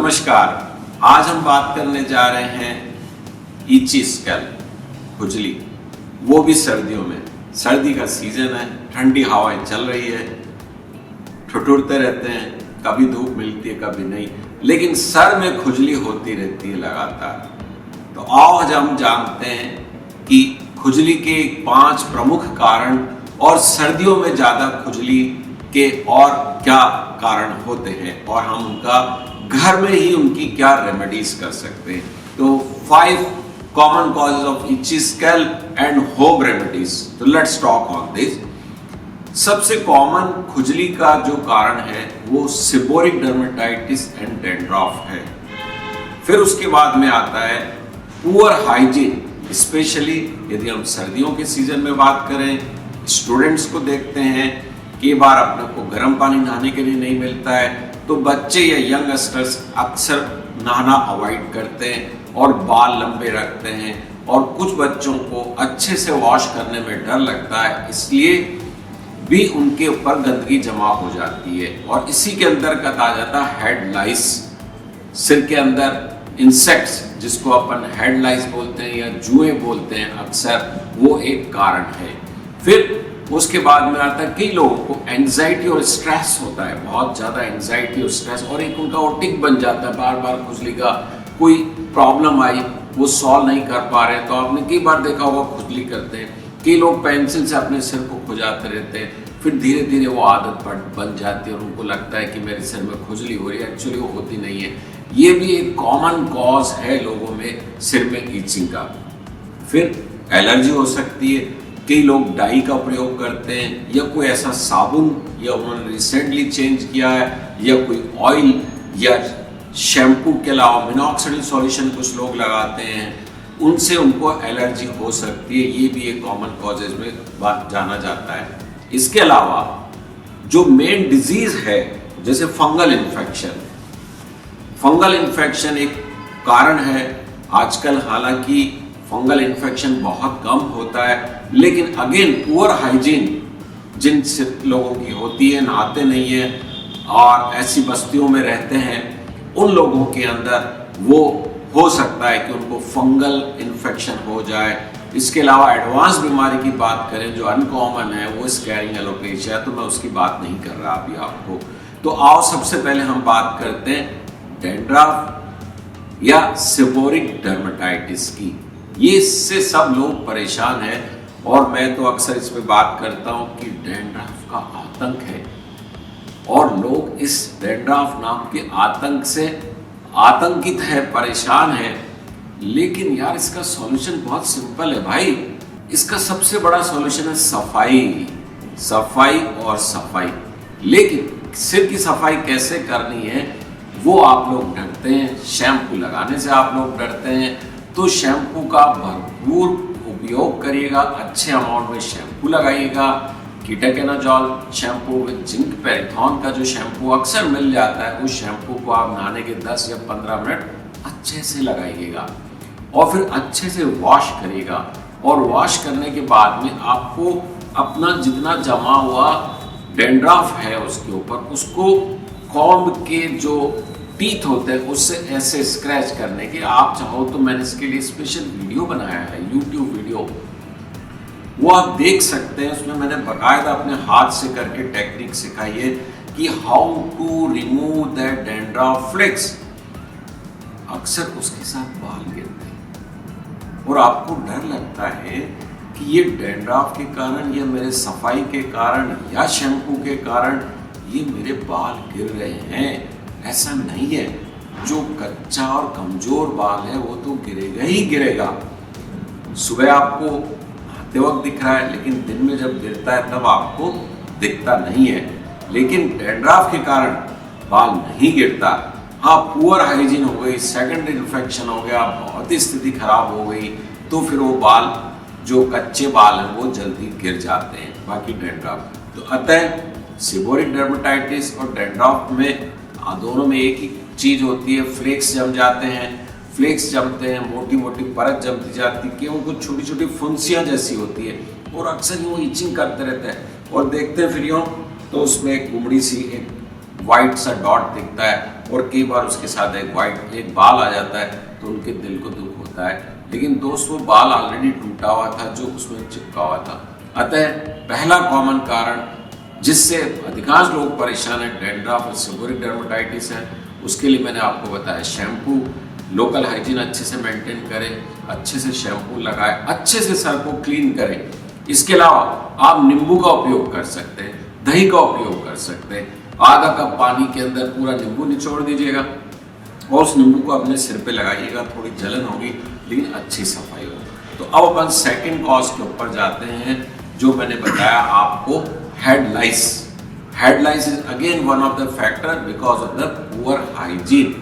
नमस्कार। आज हम बात करने जा रहे हैं इची स्कैल्प, खुजली, वो भी सर्दियों में। सर्दी का सीजन है, ठंडी हवाएं चल रही है, ठिठुरते रहते हैं, कभी धूप मिलती है कभी नहीं, लेकिन सर में खुजली होती रहती है लगातार। तो आओ आज हम जानते हैं कि खुजली के 5 प्रमुख कारण और सर्दियों में ज़्यादा खुजली के और क्या कारण होते हैं और हम उनका घर में ही उनकी क्या रेमेडीज कर सकते हैं। तो 5 common causes of itchy scalp and home remedies. तो लेट्स टॉक ऑन दिस। सबसे कॉमन खुजली का जो कारण है वो सेबोरिक डर्मेटाइटिस एंड डैंड्रफ है। फिर उसके बाद में आता है पुअर हाइजीन, स्पेशली यदि हम सर्दियों के सीजन में बात करें, स्टूडेंट्स को देखते हैं कई बार अपने को गर्म पानी नहाने के लिए नहीं मिलता है, तो बच्चे या यंगस्टर्स अक्सर नहाना अवॉइड करते हैं और बाल लंबे रखते हैं, और कुछ बच्चों को अच्छे से वॉश करने में डर लगता है, इसलिए भी उनके ऊपर गंदगी जमा हो जाती है। और इसी के अंतर्गत आ जाता है हेड लाइस, सिर के अंदर इंसेक्ट्स जिसको अपन हेड लाइस बोलते हैं या जुए बोलते हैं अक्सर, वो एक कारण है। फिर उसके बाद में आता है कई लोगों को एंजाइटी और स्ट्रेस होता है, बहुत ज़्यादा एंजाइटी और स्ट्रेस, और एक उनका वो टिक बन जाता है, बार बार खुजली का कोई प्रॉब्लम आई वो सॉल्व नहीं कर पा रहे, तो आपने कई बार देखा होगा खुजली करते हैं। कई लोग पेंसिल से अपने सिर को खुजाते रहते हैं, फिर धीरे धीरे वो आदत बन जाती है और उनको लगता है कि मेरे सिर में खुजली हो रही है, एक्चुअली वो होती नहीं है। ये भी एक कॉमन कॉज है लोगों में सिर में ईचिंग का। फिर एलर्जी हो सकती है, कई लोग डाई का प्रयोग करते हैं या कोई ऐसा साबुन या उन्होंने रिसेंटली चेंज किया है या कोई ऑयल या शैम्पू के अलावा मिनॉक्सिडिल सॉल्यूशन कुछ लोग लगाते हैं, उनसे उनको एलर्जी हो सकती है। ये भी एक कॉमन कॉजेज में बात जाना जाता है। इसके अलावा जो मेन डिजीज है जैसे फंगल इन्फेक्शन एक कारण है आजकल। हालांकि फंगल इन्फेक्शन बहुत कम होता है, लेकिन अगेन पुअर हाइजीन जिन लोगों की होती है, नहाते नहीं है और ऐसी बस्तियों में रहते हैं, उन लोगों के अंदर वो हो सकता है कि उनको फंगल इन्फेक्शन हो जाए। इसके अलावा एडवांस बीमारी की बात करें जो अनकॉमन है वो स्कैरिंग एलोपेशिया, तो मैं उसकी बात नहीं कर रहा अभी आपको। तो आओ सबसे पहले हम बात करते हैं डैंड्रफ या सेबोरिक डर्मेटाइटिस की। ये इससे सब लोग परेशान हैं और मैं तो अक्सर इस पे बात करता हूँ कि डैंड्रफ का आतंक है और लोग इस डैंड्रफ नाम के आतंक से आतंकित है, परेशान है। लेकिन यार इसका सॉल्यूशन बहुत सिंपल है भाई। इसका सबसे बड़ा सॉल्यूशन है सफाई और सफाई। लेकिन सिर की सफाई कैसे करनी है वो आप लोग डरते हैं, शैम्पू लगाने से आप लोग डरते हैं, तो शैम्पू का भरपूर उपयोग करिएगा, अच्छे अमाउंट में शैम्पू लगाइएगा। कीटोकेनाजोल शैम्पू विद जिंक पैराथॉन का जो शैम्पू अक्सर मिल जाता है, उस शैम्पू को आप नहाने के 10 या 15 मिनट अच्छे से लगाइएगा और फिर अच्छे से वॉश करिएगा। और वॉश करने के बाद में आपको अपना जितना जमा हुआ डैंड्रफ है उसके ऊपर, उसको कॉम्ब के जो टीथ होते हैं उससे ऐसे स्क्रैच करने के, आप चाहो तो मैंने इसके लिए स्पेशल वीडियो बनाया है, यूट्यूब वीडियो, वो आप देख सकते हैं। उसमें मैंने बाकायदा अपने हाथ से करके टेक्निक सिखाई है कि how to remove that dandruff flakes. अक्सर उसके साथ बाल गिरते हैं और आपको डर लगता है कि ये डैंड्रफ के कारण या मेरे सफाई के कारण या शैम्पू के कारण ये मेरे बाल गिर रहे हैं। ऐसा नहीं है, जो कच्चा और कमजोर बाल है वो तो गिरेगा ही गिरेगा। सुबह आपको नहाते वक्त दिख रहा है, लेकिन दिन में जब गिरता है तब आपको दिखता नहीं है। लेकिन डैंड्रफ के कारण बाल नहीं गिरता। हाँ, पुअर हाइजीन हो गई, सेकेंडरी इन्फेक्शन हो गया, बहुत ही स्थिति खराब हो गई, तो फिर वो बाल जो कच्चे बाल हैं वो जल्दी गिर जाते हैं। बाकी डैंड्रफ तो अतः सेबोरिक डर्मेटाइटिस और डैंड्रफ में दोनों में एक ही चीज होती है, फ्लेक्स जम जाते हैं। फ्लेक्स जमते हैं, मोटी मोटी परत जमती जाती है, क्यों कुछ छोटी छोटी फुंसियाँ जैसी होती है और अक्सर यूँ ईचिंग करते रहते हैं और देखते हैं फिर यूँ तो उसमें एक गुमड़ी सी एक वाइट सा डॉट दिखता है और कई बार उसके साथ एक बाल आ जाता है तो उनके दिल को दुख होता है। लेकिन दोस्त वो बाल ऑलरेडी टूटा हुआ था जो उसमें चिपका हुआ था। अतः पहला कॉमन कारण जिससे अधिकांश लोग परेशान है डैंड्रफ और सेबोरिक डर्मेटाइटिस है, उसके लिए मैंने आपको बताया शैम्पू, लोकल हाइजीन अच्छे से मेंटेन करें, अच्छे से शैम्पू लगाएं, अच्छे से सर को क्लीन करें। इसके अलावा आप नींबू का उपयोग कर सकते हैं, दही का उपयोग कर सकते हैं। आधा कप पानी के अंदर पूरा नींबू निचोड़ दीजिएगा और उस नींबू को अपने सिर पे लगाइएगा। थोड़ी जलन होगी लेकिन अच्छी सफाई होगी। तो अब अपन सेकंड कॉज के ऊपर जाते हैं जो मैंने बताया आपको, head lice. Head lice is again one of the factor because of the poor hygiene.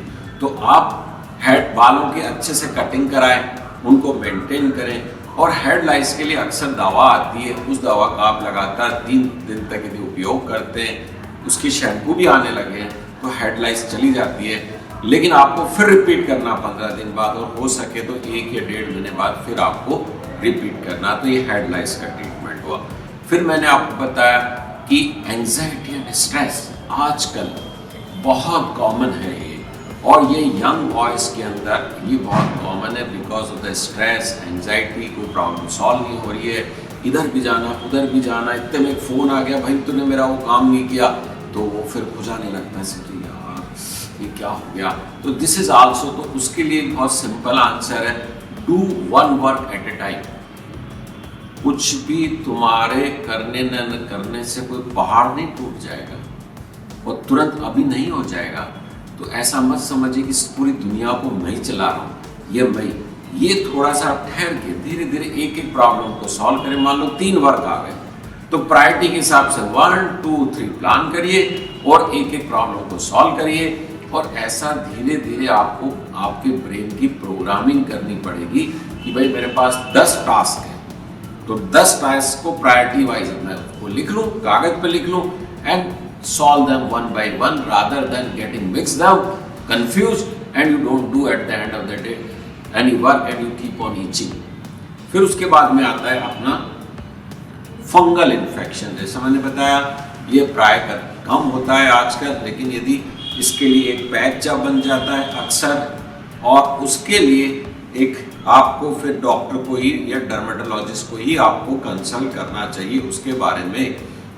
तो आप हेड बालों की अच्छे से कटिंग कराएं, उनको मेंटेन करें। और हेड लाइस के लिए अक्सर दवा आती है, उस दवा का आप लगातार 3 दिन तक यदि उपयोग करते हैं, उसकी शैम्पू भी आने लगे हैं तो हेड लाइस चली जाती है। लेकिन आपको फिर रिपीट करना 15 दिन बाद, और हो सके तो 1 या 1.5 महीने बाद फिर आपको रिपीट करना। तो ये हेड लाइस का ट्रीटमेंट हुआ। फिर मैंने आपको बताया कि एंजाइटी एंड स्ट्रेस आजकल बहुत कॉमन है ये, और ये यंग बॉयज़ के अंदर ये बहुत कॉमन है because of the stress, anxiety. कोई प्रॉब्लम सॉल्व नहीं हो रही है, इधर भी जाना उधर भी जाना, इतने में फ़ोन आ गया, भाई तूने मेरा वो काम नहीं किया, तो वो फिर खुजाने लगता है कि यार ये क्या हो गया। तो दिस इज आल्सो, तो उसके लिए बहुत सिंपल आंसर है, do 1 work at A time. कुछ भी तुम्हारे करने न करने से कोई पहाड़ नहीं टूट जाएगा और तुरंत अभी नहीं हो जाएगा। तो ऐसा मत समझिए कि पूरी दुनिया को मैं ही चला रहा हूँ, ये थोड़ा सा ठहर के धीरे धीरे एक एक प्रॉब्लम को सॉल्व करें। मान लो 3 वर्क आ गए तो प्रायोरिटी के हिसाब से 1, 2, 3 प्लान करिए और एक एक प्रॉब्लम को सॉल्व करिए। और ऐसा धीरे धीरे आपको आपके ब्रेन की प्रोग्रामिंग करनी पड़ेगी कि भाई मेरे पास 10 टास्क है, तो 10 टास्क को प्रायोरिटी वाइज मैं उसको लिख लूँ, कागज पे लिख लूँ and solve them one by one rather than getting mixed up, confused, and you don't do at the end of the day any work and you keep on itching. फिर उसके बाद में आता है अपना फंगल इन्फेक्शन। जैसा मैंने बताया ये प्राय कम होता है आजकल, लेकिन यदि इसके लिए एक पैच बन जाता है अक्सर, और उसके लिए एक आपको फिर डॉक्टर को ही या डर्मेटोलॉजिस्ट को ही आपको कंसल्ट करना चाहिए उसके बारे में,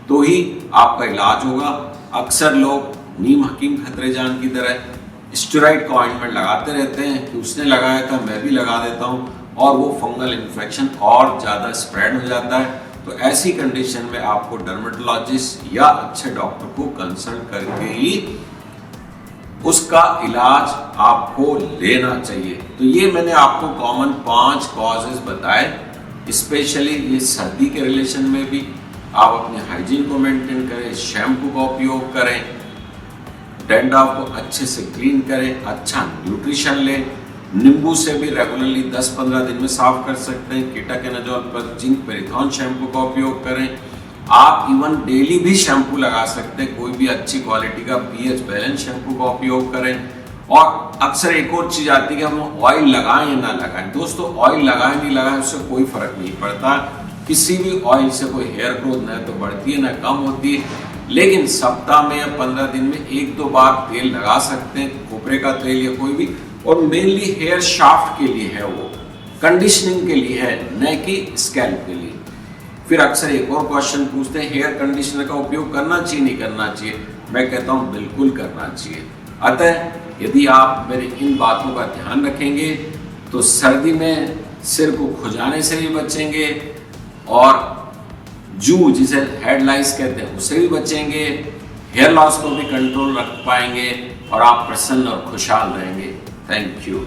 तो ही आपका इलाज होगा। अक्सर लोग नीम हकीम खतरे जान की तरह स्टेरॉइड का ऑइंटमेंट लगाते रहते हैं कि उसने लगाया था मैं भी लगा देता हूँ, और वो फंगल इन्फेक्शन और ज़्यादा स्प्रेड हो जाता है। तो ऐसी कंडीशन में आपको डर्मेटोलॉजिस्ट या अच्छे डॉक्टर को कंसल्ट करके ही उसका इलाज आपको लेना चाहिए। तो ये मैंने आपको कॉमन 5 कॉजेज बताए, स्पेशली ये सर्दी के रिलेशन में भी आप अपने हाइजीन को मेंटेन करें, शैम्पू का उपयोग करें, डैंड्रफ को अच्छे से क्लीन करें, अच्छा न्यूट्रिशन लें, नींबू से भी रेगुलरली 10-15 दिन में साफ कर सकते हैं, कीटाकेनाजोल पर जिंक पेरिथॉन शैम्पू का उपयोग करें। आप इवन डेली भी शैम्पू लगा सकते हैं, कोई भी अच्छी क्वालिटी का पीएच बैलेंस शैम्पू का उपयोग करें। और अक्सर एक और चीज़ आती है कि हम ऑयल लगाएं या ना लगाएं। दोस्तों ऑयल लगाएं नहीं लगाएं उससे कोई फर्क नहीं पड़ता, किसी भी ऑयल से कोई हेयर ग्रोथ न तो बढ़ती है ना कम होती है, लेकिन सप्ताह में या 15 दिन में 1-2 बार तेल लगा सकते हैं, खोपरे का तेल या कोई भी, और मेनली हेयर शाफ्ट के लिए है, वो कंडीशनिंग के लिए है, न कि स्कैल्प के लिए। फिर अक्सर एक और क्वेश्चन पूछते हैं हेयर कंडीशनर का उपयोग करना चाहिए नहीं करना चाहिए। मैं कहता हूँ बिल्कुल करना चाहिए। अतः यदि आप मेरे इन बातों का ध्यान रखेंगे तो सर्दी में सिर को खुजाने से भी बचेंगे और जू जिसे हेड लाइस कहते हैं उससे भी बचेंगे, हेयर लॉस को भी कंट्रोल रख पाएंगे और आप प्रसन्न और खुशहाल रहेंगे। Thank you.